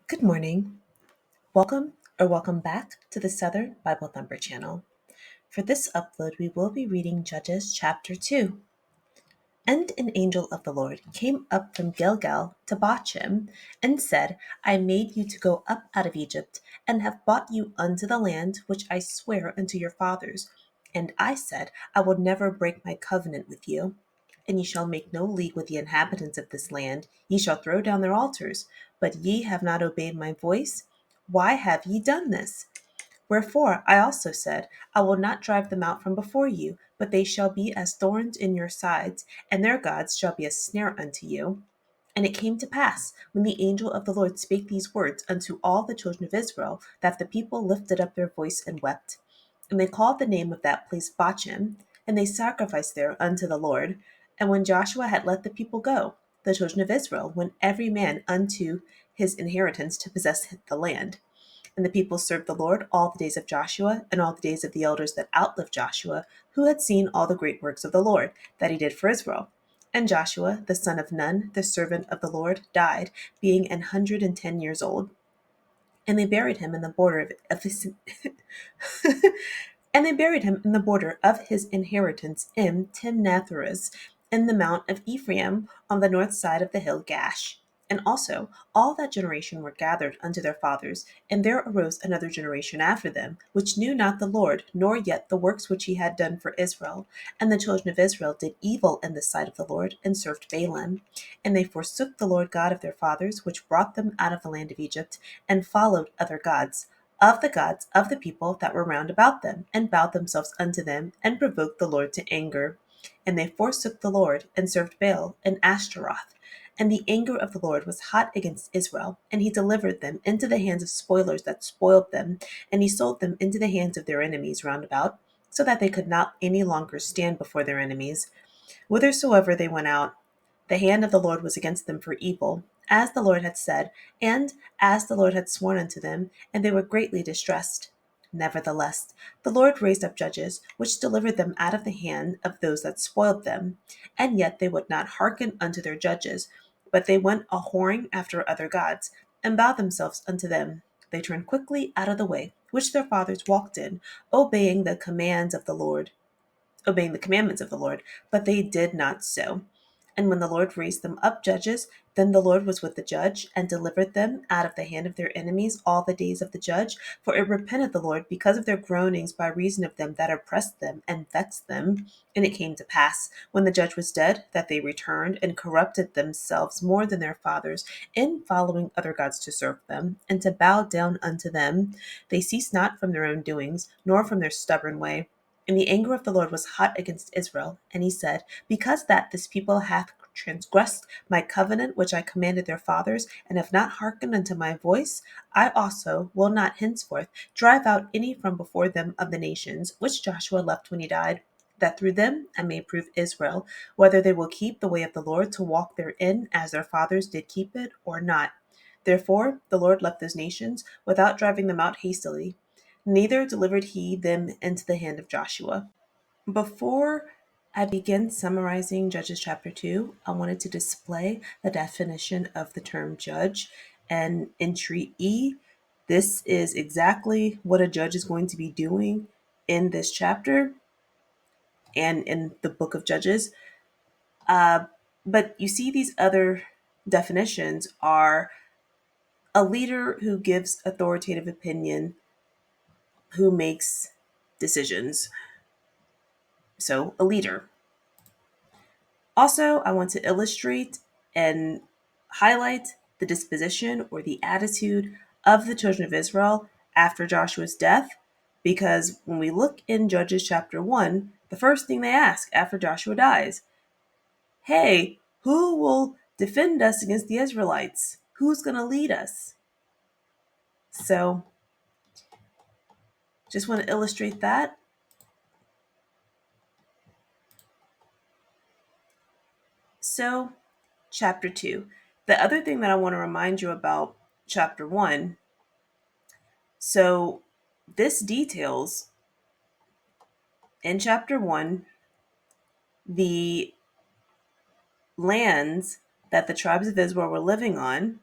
Good morning. Welcome back to the Southern Bible Thumper channel. For this upload, we will be reading Judges chapter 2. And an angel of the Lord came up from Gilgal to Bochim and said, I made you to go up out of Egypt and have brought you unto the land which I swear unto your fathers. And I said, I will never break my covenant with you. And ye shall make no league with the inhabitants of this land. Ye shall throw down their altars. But ye have not obeyed my voice. Why have ye done this? Wherefore I also said, I will not drive them out from before you, but they shall be as thorns in your sides, and their gods shall be a snare unto you. And it came to pass, when the angel of the Lord spake these words unto all the children of Israel, that the people lifted up their voice and wept. And they called the name of that place Bachim, and they sacrificed there unto the Lord. And when Joshua had let the people go, the children of Israel went every man unto his inheritance to possess the land. And the people served the Lord all the days of Joshua and all the days of the elders that outlived Joshua, who had seen all the great works of the Lord that he did for Israel. And Joshua, the son of Nun, the servant of the Lord, died, being 110 years old. And they buried him in the border of his and they buried him in the border of his inheritance in Timnathheres, in the mount of Ephraim, on the north side of the hill Gash. And also all that generation were gathered unto their fathers, and there arose another generation after them, which knew not the Lord, nor yet the works which he had done for Israel. And the children of Israel did evil in the sight of the Lord, and served Balaam. And they forsook the Lord God of their fathers, which brought them out of the land of Egypt, and followed other gods of the gods of the people that were round about them, and bowed themselves unto them, and provoked the Lord to anger. And they forsook the Lord, and served Baal and Ashtaroth. And the anger of the Lord was hot against Israel, and he delivered them into the hands of spoilers that spoiled them, and he sold them into the hands of their enemies round about, so that they could not any longer stand before their enemies. Whithersoever they went out, the hand of the Lord was against them for evil, as the Lord had said, and as the Lord had sworn unto them, and they were greatly distressed. Nevertheless, the Lord raised up judges, which delivered them out of the hand of those that spoiled them. And yet they would not hearken unto their judges, but they went a whoring after other gods, and bowed themselves unto them. They turned quickly out of the way which their fathers walked in, obeying the commands of the Lord obeying the commandments of the Lord, but they did not so. And when the Lord raised them up judges, then the Lord was with the judge, and delivered them out of the hand of their enemies all the days of the judge. For it repented the Lord because of their groanings by reason of them that oppressed them and vexed them. And it came to pass, when the judge was dead, that they returned and corrupted themselves more than their fathers, in following other gods to serve them, and to bow down unto them. They ceased not from their own doings, nor from their stubborn way. And the anger of the Lord was hot against Israel. And he said, Because that this people hath transgressed my covenant which I commanded their fathers, and have not hearkened unto my voice, I also will not henceforth drive out any from before them of the nations, which Joshua left when he died, that through them I may prove Israel, whether they will keep the way of the Lord to walk therein, as their fathers did keep it, or not. Therefore the Lord left those nations, without driving them out hastily. Neither delivered he them into the hand of Joshua. Before I begin summarizing Judges chapter 2, I wanted to display the definition of the term judge. And in treat E, this is exactly what a judge is going to be doing in this chapter and in the book of Judges. But you see, these other definitions are a leader who gives authoritative opinion, who makes decisions. So, a leader. Also, I want to illustrate and highlight the disposition or the attitude of the children of Israel after Joshua's death, because when we look in Judges chapter 1, the first thing they ask after Joshua dies, hey, who will defend us against the Israelites? Who's going to lead us? So, just want to illustrate that. So, chapter 2. The other thing that I want to remind you about chapter 1, so this details in chapter 1 the lands that the tribes of Israel were living on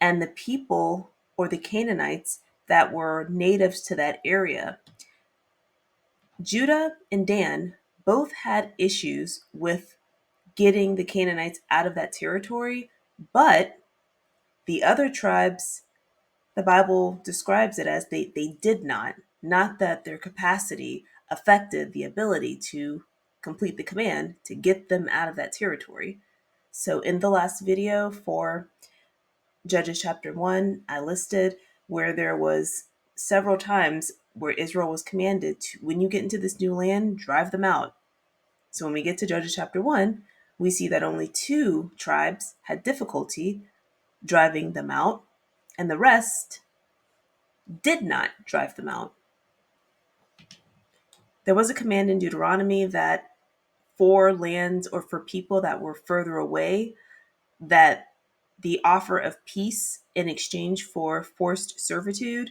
and the people or the Canaanites that were natives to that area. Judah and Dan both had issues with getting the Canaanites out of that territory, but the other tribes, the Bible describes it as they did not that their capacity affected the ability to complete the command to get them out of that territory. So in the last video for Judges chapter 1, I listed where there was several times where Israel was commanded to, when you get into this new land, drive them out. So when we get to Judges chapter 1, we see that only 2 tribes had difficulty driving them out, and the rest did not drive them out. There was a command in Deuteronomy that for lands or for people that were further away, that the offer of peace in exchange for forced servitude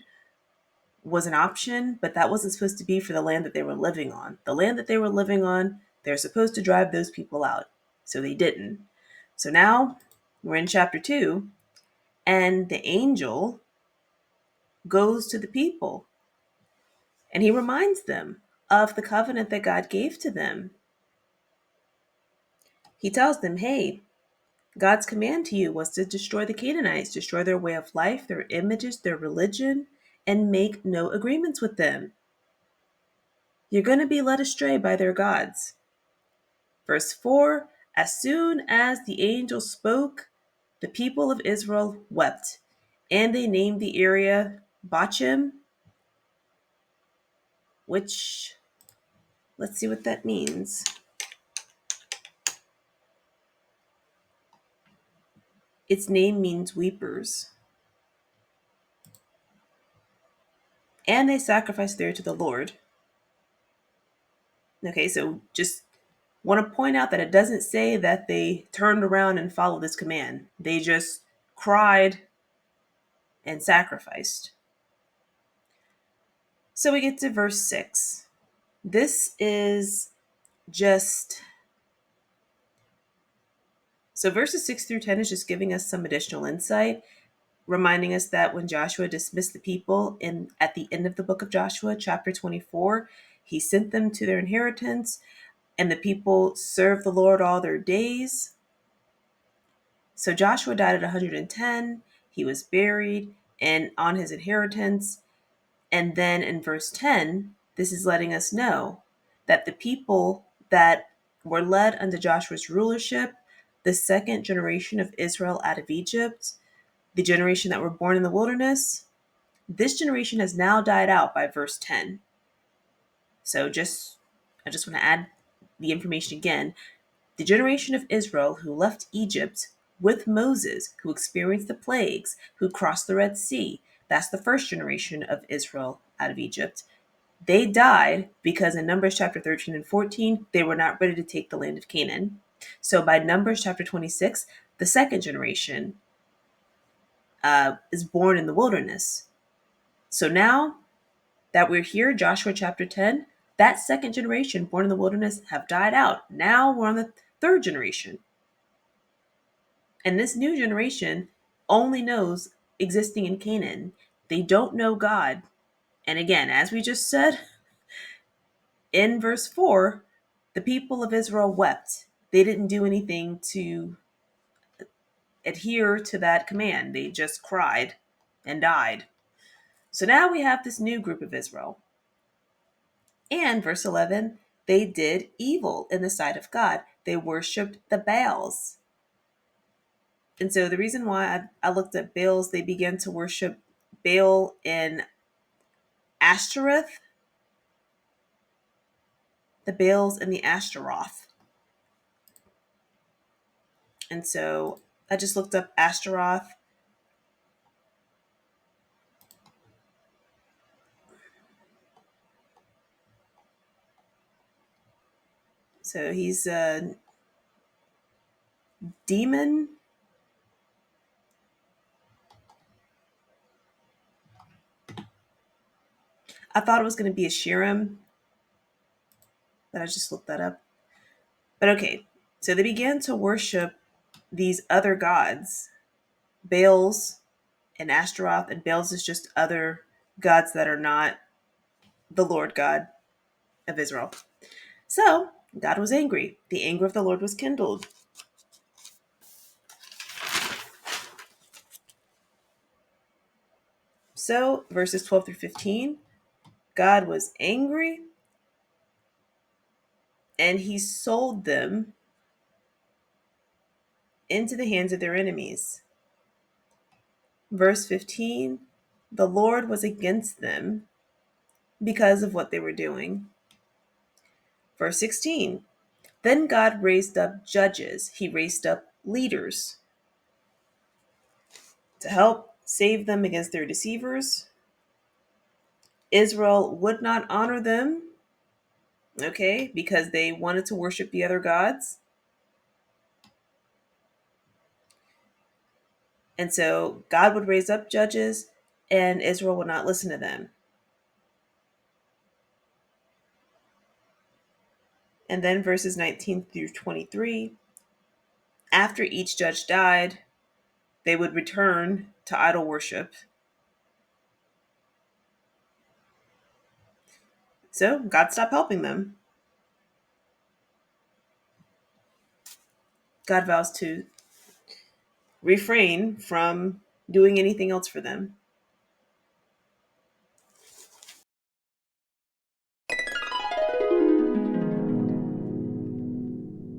was an option, but that wasn't supposed to be for the land that they were living on. The land that they were living on, they're supposed to drive those people out. So they didn't. So now we're in chapter 2, and the angel goes to the people and he reminds them of the covenant that God gave to them. He tells them, hey, God's command to you was to destroy the Canaanites, destroy their way of life, their images, their religion, and make no agreements with them. You're going to be led astray by their gods. Verse 4, as soon as the angel spoke, the people of Israel wept, and they named the area Bachim, which, let's see what that means. Its name means weepers. And they sacrificed there to the Lord. Okay, so just want to point out that it doesn't say that they turned around and followed this command. They just cried and sacrificed. So we get to verse 6. This is just... So verses 6 through 10 is just giving us some additional insight, reminding us that when Joshua dismissed the people at the end of the book of Joshua, chapter 24, he sent them to their inheritance, and the people served the Lord all their days. So Joshua died at 110. He was buried and on his inheritance. And then in verse 10, this is letting us know that the people that were led under Joshua's rulership, the second generation of Israel out of Egypt, the generation that were born in the wilderness, this generation has now died out by verse 10. So I just want to add the information again. The generation of Israel who left Egypt with Moses, who experienced the plagues, who crossed the Red Sea, that's the first generation of Israel out of Egypt. They died because in Numbers chapter 13 and 14, they were not ready to take the land of Canaan. So by Numbers chapter 26, the second generation is born in the wilderness. So now that we're here, Joshua chapter 10, that second generation born in the wilderness have died out. Now we're on the third generation. And this new generation only knows existing in Canaan. They don't know God. And again, as we just said in verse 4, the people of Israel wept. They didn't do anything to adhere to that command. They just cried and died. So now we have this new group of Israel. And verse 11, they did evil in the sight of God. They worshiped the Baals. And so the reason why I looked at Baals, they began to worship Baal in Ashtoreth, the Baals and the Ashtaroth. And so I just looked up Ashtaroth. So he's a demon. I thought it was going to be a Shirim, but I just looked that up. But okay, so they began to worship these other gods, Baals and Ashtaroth, and Baals is just other gods that are not the Lord God of Israel. So God was angry. The anger of the Lord was kindled. So verses 12 through 15, God was angry and he sold them into the hands of their enemies. Verse 15, the Lord was against them because of what they were doing. Verse 16, then God raised up judges. He raised up leaders to help save them against their deceivers. Israel would not honor them, okay, because they wanted to worship the other gods. And so God would raise up judges and Israel would not listen to them. And then verses 19 through 23, after each judge died, they would return to idol worship. So God stopped helping them. God vows to refrain from doing anything else for them.